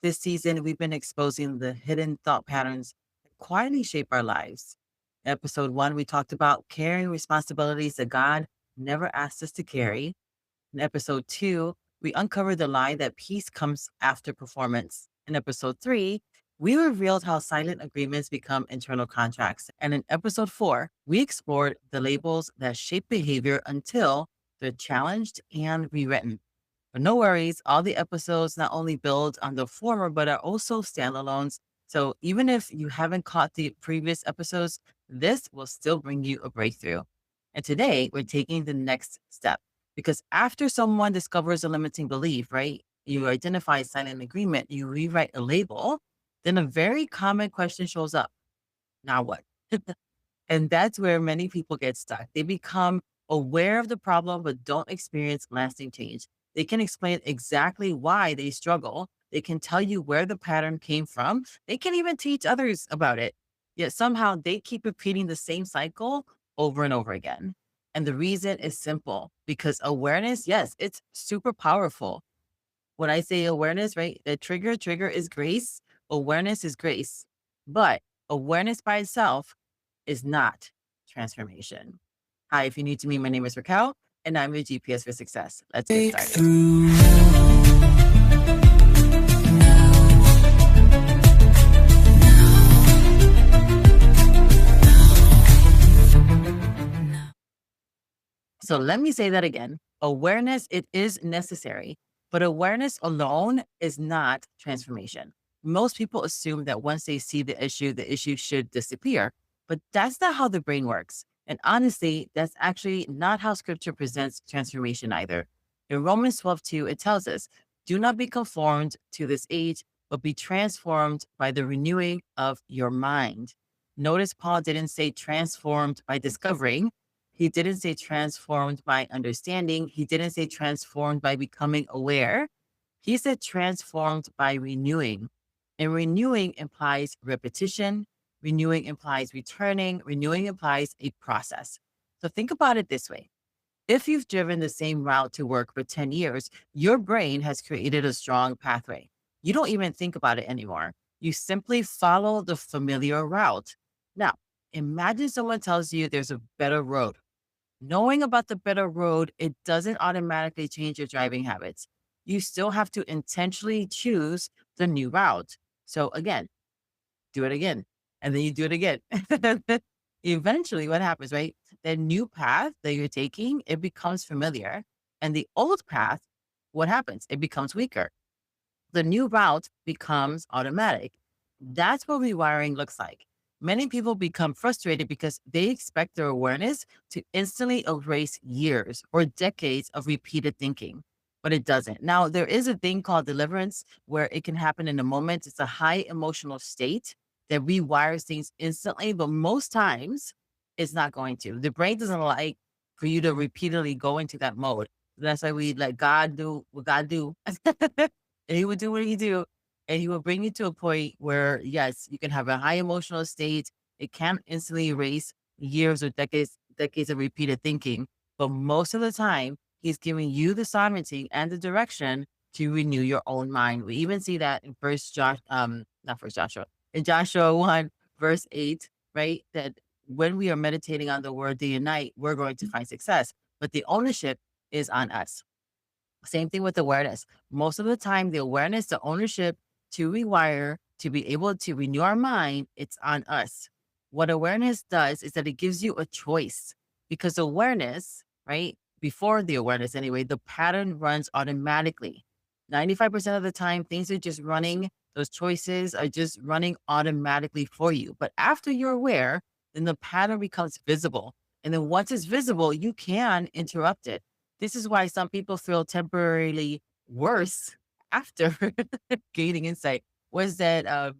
This season, we've been exposing the hidden thought patterns that quietly shape our lives. Episode one, we talked about carrying responsibilities that God never asked us to carry. In episode two, we uncovered the lie that peace comes after performance. In episode three, we revealed how silent agreements become internal contracts. And in episode four, we explored the labels that shape behavior until they're challenged and rewritten. But no worries, all the episodes not only build on the former, but are also standalones. So even if you haven't caught the previous episodes, this will still bring you a breakthrough. And today we're taking the next step because after someone discovers a limiting belief, right? You identify a silent agreement, you rewrite a label, then a very common question shows up. Now what? And that's where many people get stuck. They become aware of the problem, but don't experience lasting change. They can explain exactly why they struggle. They can tell you where the pattern came from. They can even teach others about it. Yet somehow they keep repeating the same cycle over and over again. And the reason is simple because awareness, yes, it's super powerful. When I say awareness, right, the trigger is grace. Awareness is grace. But awareness by itself is not transformation. Hi, if you need to meet, my name is Raquel, and I'm your GPS for success. Let's get started. So let me say that again. Awareness, it is necessary, but awareness alone is not transformation. Most people assume that once they see the issue should disappear, but that's not how the brain works. And honestly, that's actually not how scripture presents transformation either. In Romans 12:2, it tells us, do not be conformed to this age, but be transformed by the renewing of your mind. Notice Paul didn't say transformed by discovering. He didn't say transformed by understanding. He didn't say transformed by becoming aware. He said transformed by renewing. And renewing implies repetition. Renewing implies returning. Renewing implies a process. So think about it this way. If you've driven the same route to work for 10 years, your brain has created a strong pathway. You don't even think about it anymore. You simply follow the familiar route. Now, imagine someone tells you there's a better road. Knowing about the better road, it doesn't automatically change your driving habits. You still have to intentionally choose the new route. So again, do it again, and then you do it again. Eventually, what happens, right? The new path that you're taking, it becomes familiar. And the old path, what happens? It becomes weaker. The new route becomes automatic. That's what rewiring looks like. Many people become frustrated because they expect their awareness to instantly erase years or decades of repeated thinking, but it doesn't. Now, there is a thing called deliverance where it can happen in a moment. It's a high emotional state that rewires things instantly, but most times it's not going to. The brain doesn't like for you to repeatedly go into that mode. That's why we let God do what God do. And he would do what he do. And he will bring you to a point where, yes, you can have a high emotional state. It can't instantly erase years or decades of repeated thinking. But most of the time, he's giving you the sovereignty and the direction to renew your own mind. We even see that in not First Joshua, in Joshua 1, verse 8, right? That when we are meditating on the word day and night, we're going to find success. But the ownership is on us. Same thing with awareness. Most of the time, the awareness, the ownership to rewire, to be able to renew our mind, it's on us. What awareness does is that it gives you a choice because awareness, right? Before the awareness, anyway, the pattern runs automatically. 95% of the time, things are just running, those choices are just running automatically for you. But after you're aware, then the pattern becomes visible. And then once it's visible, you can interrupt it. This is why some people feel temporarily worse after gaining insight. Was that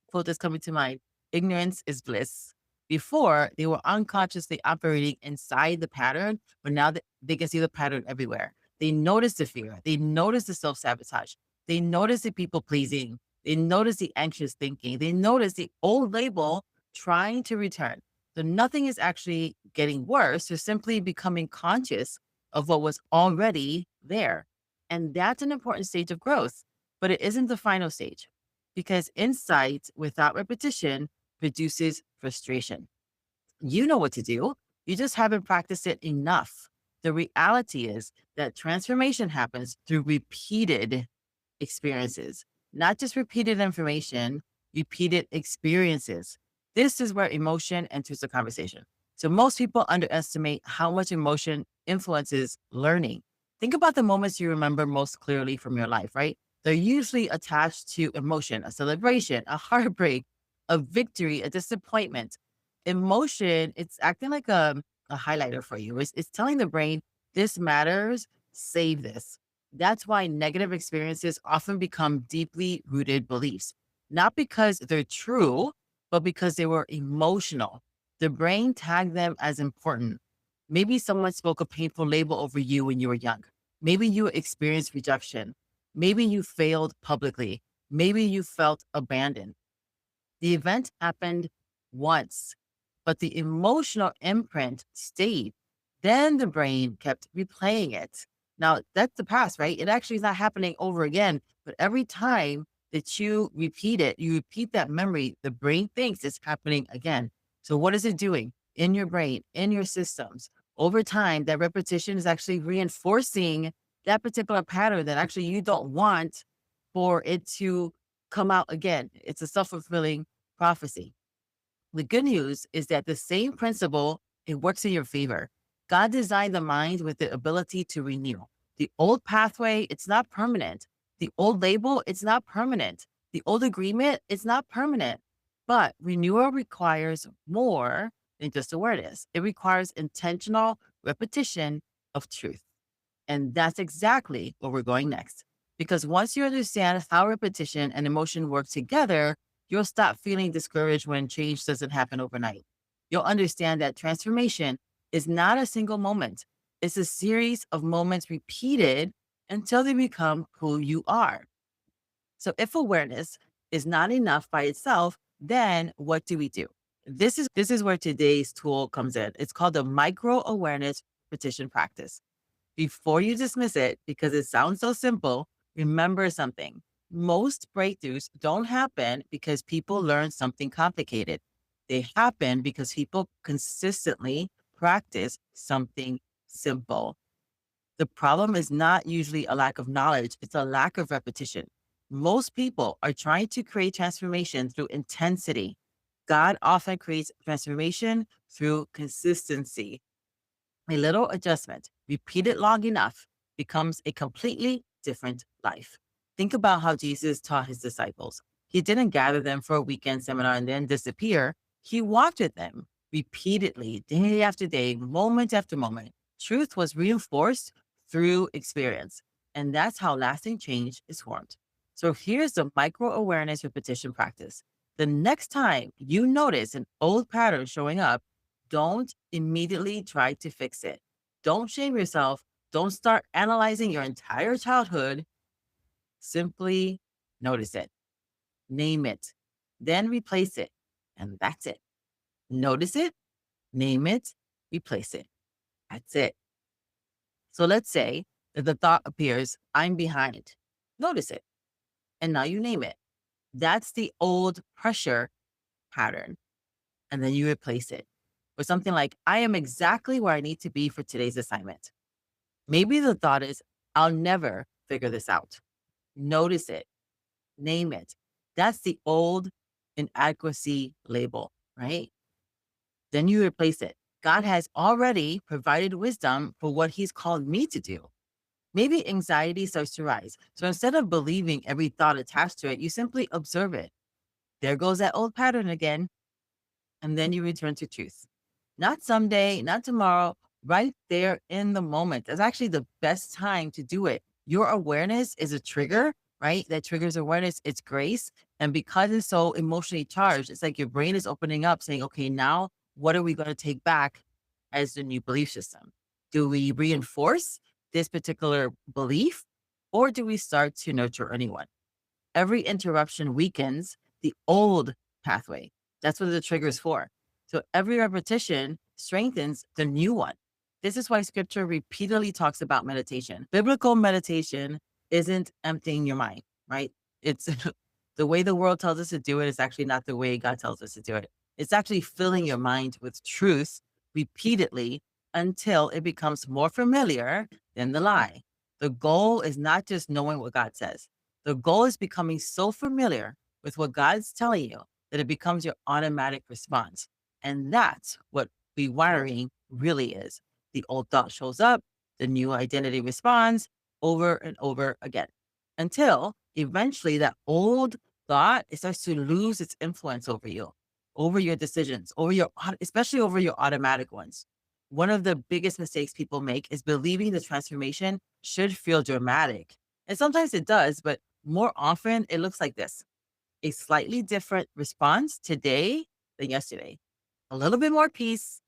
quote that's coming to mind? Ignorance is bliss. Before, they were unconsciously operating inside the pattern, but now that they can see the pattern everywhere. They notice the fear. They notice the self-sabotage. They notice the people pleasing. They notice the anxious thinking. They notice the old label trying to return. So nothing is actually getting worse. They're simply becoming conscious of what was already there. And that's an important stage of growth. but it isn't the final stage because insight without repetition produces frustration. You know what to do. You just haven't practiced it enough. The reality is that transformation happens through repeated experiences, not just repeated information, repeated experiences. This is where emotion enters the conversation. So, most people underestimate how much emotion influences learning. Think about the moments you remember most clearly from your life, right? They're usually attached to emotion, a celebration, a heartbreak, a victory, a disappointment. Emotion, it's acting like a highlighter for you. It's telling the brain, this matters, save this. That's why negative experiences often become deeply rooted beliefs, not because they're true, but because they were emotional. The brain tagged them as important. Maybe someone spoke a painful label over you when you were young. Maybe you experienced rejection. Maybe you failed publicly. Maybe you felt abandoned. The event happened once, but the emotional imprint stayed. Then the brain kept replaying it. Now, that's the past, right? It actually is not happening over again. But every time that you repeat it, you repeat that memory, the brain thinks it's happening again. So, what is it doing in your brain, in your systems? Over time, that repetition is actually reinforcing that particular pattern that actually you don't want for it to come out again. It's a self fulfilling prophecy. The good news is that the same principle, it works in your favor. God designed the mind with the ability to renew. The old pathway, it's not permanent. The old label, it's not permanent. The old agreement, it's not permanent. But renewal requires more than just awareness. It requires intentional repetition of truth. And that's exactly where we're going next. Because once you understand how repetition and emotion work together, you'll stop feeling discouraged when change doesn't happen overnight. You'll understand that transformation is not a single moment, it's a series of moments repeated until they become who you are. So, if awareness is not enough by itself, then what do we do? This is where today's tool comes in. It's called the micro awareness repetition practice. Before you dismiss it, because it sounds so simple, remember something. Most breakthroughs don't happen because people learn something complicated. They happen because people consistently practice something simple. The problem is not usually a lack of knowledge, it's a lack of repetition. Most people are trying to create transformation through intensity. God often creates transformation through consistency. A little adjustment, repeated long enough, becomes a completely different life. Think about how Jesus taught his disciples. He didn't gather them for a weekend seminar and then disappear. He walked with them repeatedly, day after day, moment after moment. Truth was reinforced through experience. And that's how lasting change is formed. So here's the micro awareness repetition practice. The next time you notice an old pattern showing up, don't immediately try to fix it. Don't shame yourself. Don't start analyzing your entire childhood. Simply notice it, name it, then replace it. And that's it. Notice it, name it, replace it. That's it. So let's say that the thought appears, I'm behind. Notice it. And now you name it. That's the old pressure pattern. And then you replace it with something like, I am exactly where I need to be for today's assignment. Maybe the thought is, I'll never figure this out. Notice it, name it. That's the old inadequacy label, right? Then you replace it. God has already provided wisdom for what he's called me to do. Maybe anxiety starts to rise. So instead of believing every thought attached to it, you simply observe it. There goes that old pattern again. And then you return to truth. Not someday, not tomorrow, right there in the moment. That's actually the best time to do it. Your awareness is a trigger, right? That triggers awareness. It's grace. And because it's so emotionally charged, it's like your brain is opening up saying, okay, now what are we going to take back as the new belief system? Do we reinforce this particular belief or do we start to nurture a new one? Every interruption weakens the old pathway. That's what the trigger is for. So every repetition strengthens the new one. This is why scripture repeatedly talks about meditation. Biblical meditation isn't emptying your mind. right? It's the way the world tells us to do it is actually not the way God tells us to do it. It's actually filling your mind with truth repeatedly until it becomes more familiar than the lie. The goal is not just knowing what God says. The goal is becoming so familiar with what God's telling you that it becomes your automatic response. And that's what rewiring really is. The old thought shows up, the new identity responds over and over again until eventually that old thought, it starts to lose its influence over you, over your decisions, especially over your automatic ones. One of the biggest mistakes people make is believing the transformation should feel dramatic. And sometimes it does, but more often it looks like this: a slightly different response today than yesterday. A little bit more peace,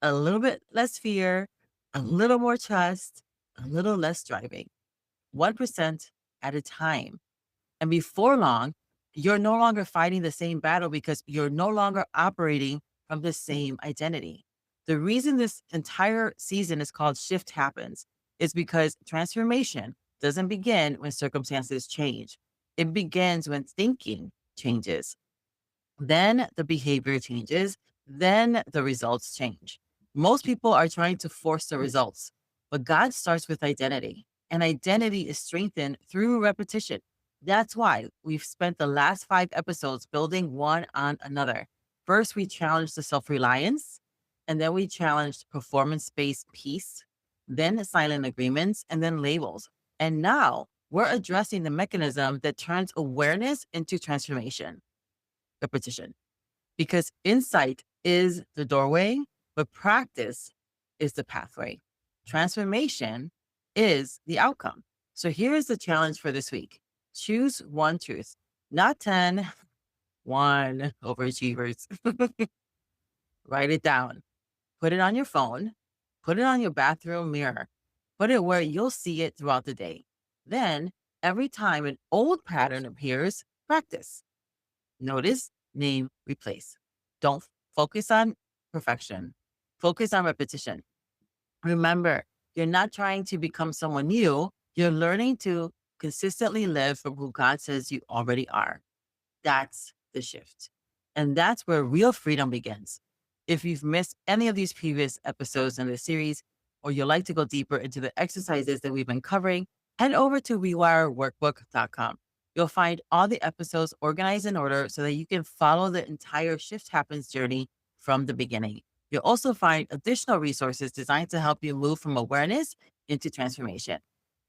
a little bit less fear, a little more trust, a little less driving, 1% at a time. And before long, you're no longer fighting the same battle because you're no longer operating from the same identity. The reason this entire season is called Shift Happens is because transformation doesn't begin when circumstances change. It begins when thinking changes. Then the behavior changes, then the results change. Most people are trying to force the results, but God starts with identity, and identity is strengthened through repetition. That's why we've spent the last 5 episodes building one on another. First, we challenged the self reliance, and then we challenged performance based peace, then silent agreements, and then labels. And now we're addressing the mechanism that turns awareness into transformation: repetition. Because insight is the doorway, but practice is the pathway. Transformation is the outcome. So here is the challenge for this week: choose one truth, not 10, one overachievers. Write it down, put it on your phone, put it on your bathroom mirror, put it where you'll see it throughout the day. Then, every time an old pattern appears, practice. Notice, name, replace. Don't focus on perfection. Focus on repetition. Remember, you're not trying to become someone new. You're learning to consistently live from who God says you already are. That's the shift. And that's where real freedom begins. If you've missed any of these previous episodes in this series, or you'd like to go deeper into the exercises that we've been covering, head over to rewireworkbook.com. You'll find all the episodes organized in order so that you can follow the entire Shift Happens journey from the beginning. You'll also find additional resources designed to help you move from awareness into transformation.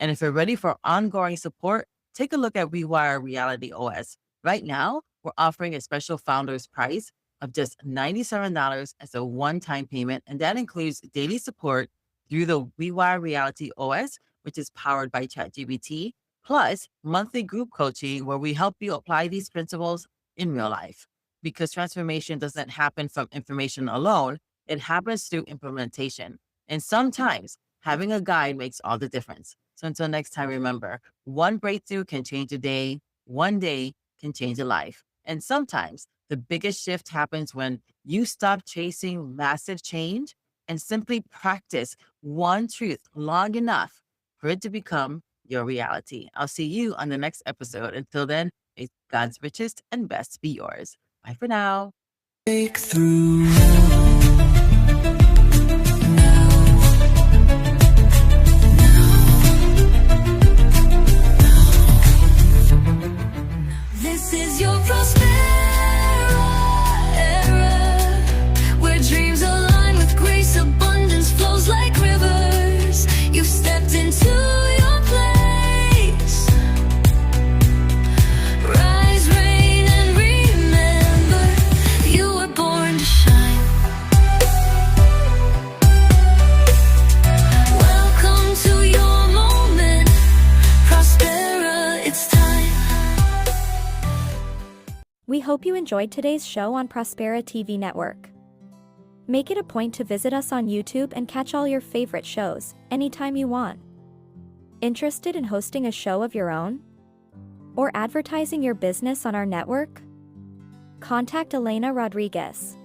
And if you're ready for ongoing support, take a look at Rewire Reality OS. Right now, we're offering a special founder's price of just $97 as a one-time payment, and that includes daily support through the Rewire Reality OS, which is powered by ChatGPT, plus monthly group coaching where we help you apply these principles in real life. Because transformation doesn't happen from information alone, it happens through implementation. And sometimes having a guide makes all the difference. So until next time, remember, one breakthrough can change a day, one day can change a life. And sometimes the biggest shift happens when you stop chasing massive change and simply practice one truth long enough for it to become your reality. I'll see you on the next episode. Until then, may God's richest and best be yours. Bye for now. Breakthrough. This is your prosperity era, where dreams align with grace, abundance flows like rivers. You've stepped into your place. Rise, reign, and remember, you were born to shine. Welcome to your moment, Prospera, it's time. We hope you enjoyed today's show on Prospera TV Network. Make it a point to visit us on YouTube and catch all your favorite shows anytime you want. Interested in hosting a show of your own? Or advertising your business on our network? Contact Elena Rodriguez.